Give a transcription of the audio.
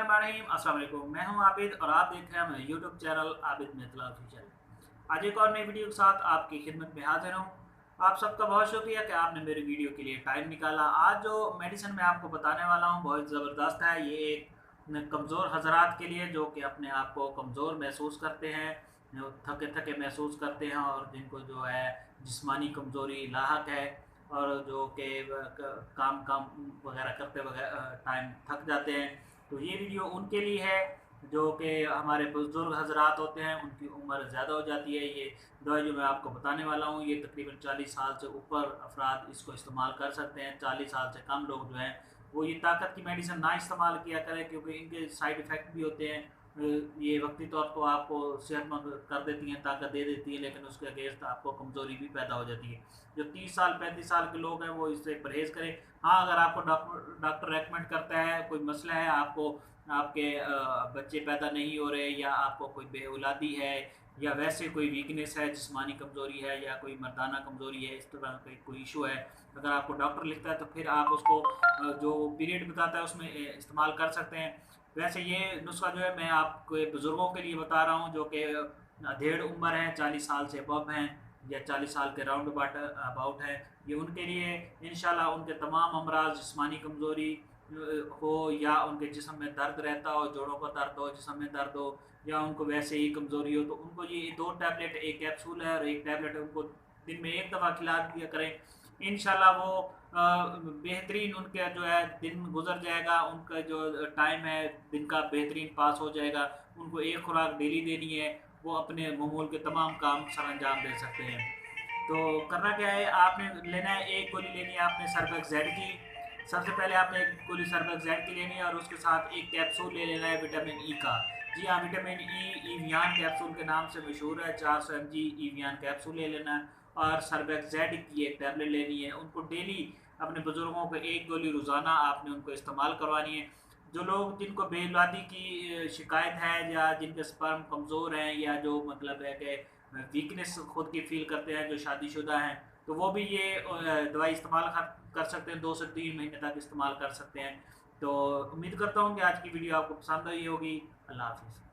अस्सलाम वालेकुम। मैं हूं आबिद और आप देख रहे हैं मेरे यूट्यूब चैनल आबिद मेतला ऑफिशियल। आज एक और नई वीडियो के साथ आपकी खिदमत में हाजिर हूं। आप सबका बहुत शुक्रिया कि आपने मेरी वीडियो के लिए टाइम निकाला। आज जो मेडिसिन मैं आपको बताने वाला हूं बहुत ज़बरदस्त है। ये एक कमज़ोर हजरात के लिए जो कि अपने आप को कमज़ोर महसूस करते हैं, जो थके थके महसूस करते हैं और जिनको जो है जिस्मानी कमज़ोरी लाहक है और जो कि काम काम वगैरह करते वगैरह टाइम थक जाते हैं। तो ये वीडियो उनके लिए है जो कि हमारे बुजुर्ग हजरात होते हैं, उनकी उम्र ज़्यादा हो जाती है। ये दवाई जो मैं आपको बताने वाला हूँ ये तकरीबन 40 साल से ऊपर अफराद इसको इस्तेमाल कर सकते हैं। 40 साल से कम लोग जो हैं वो ये ताकत की मेडिसिन ना इस्तेमाल किया करें, क्योंकि इनके साइड इफ़ेक्ट भी होते हैं। ये वक्ती तौर पर आपको सेहतमंद कर देती हैं, ताकत दे देती है, लेकिन उसके अगेंस्ट आपको कमज़ोरी भी पैदा हो जाती है। जो 30 साल 35 साल के लोग हैं वो इससे परहेज़ करें। हाँ, अगर आपको डॉक्टर रेकमेंड करता है, कोई मसला है, आपको आपके बच्चे पैदा नहीं हो रहे या आपको कोई बेऔलादी है या वैसे कोई वीकनेस है, जिस्मानी कमज़ोरी है या कोई मर्दाना कमज़ोरी है, इस तरह का कोई इशू है, अगर आपको डॉक्टर लिखता है तो फिर आप उसको जो पीरियड बताता है उसमें इस्तेमाल कर सकते हैं। वैसे ये नुस्खा जो है मैं आपको बुज़ुर्गों के लिए बता रहा हूँ जो कि अधेड़ उम्र है, 40 साल से अबव हैं या 40 साल के राउंड अबाउट है। ये उनके लिए इंशाल्लाह उनके तमाम अमराज, जिस्मानी कमज़ोरी हो या उनके जिस्म में दर्द रहता हो, जोड़ों का दर्द हो, जिस्म में दर्द हो या उनको वैसे ही कमज़ोरी हो, तो उनको ये 2 टैबलेट, एक कैप्सूल है और एक टैबलेट है, उनको दिन में एक दफ़ा खिला दिया करें। इंशाल्लाह वो बेहतरीन उनका जो है दिन गुजर जाएगा, उनका जो टाइम है दिन का बेहतरीन पास हो जाएगा। उनको एक खुराक डेली देनी है, वो अपने मामूल के तमाम काम सर अंजाम दे सकते हैं। तो करना क्या है, आपने लेना है, एक गोली लेनी है आपने सर्फेक्स जेड की। सबसे पहले आपने एक गोली सर्फेक्स जेड की लेनी है और उसके साथ एक कैप्सूल ले लेना है विटामिन ई का। जी हाँ, विटामिन ई ईवियान कैप्सूल के नाम से मशहूर है। 400 mg ईवियान कैप्सूल ले लेना है और सर्फेक्स जेड की एक टैबलेट लेनी है। उनको डेली अपने बुजुर्गों को एक गोली रोज़ाना आपने उनको इस्तेमाल करवानी है। जो लोग जिनको बेऔलादी की शिकायत है या जिनके स्पर्म कमज़ोर हैं या जो मतलब है कि वीकनेस खुद की फील करते हैं, जो शादीशुदा हैं, तो वो भी ये दवाई इस्तेमाल कर सकते हैं। 2 से 3 महीने तक इस्तेमाल कर सकते हैं। तो उम्मीद करता हूँ कि आज की वीडियो आपको पसंद आई होगी। अल्लाह हाफिज़।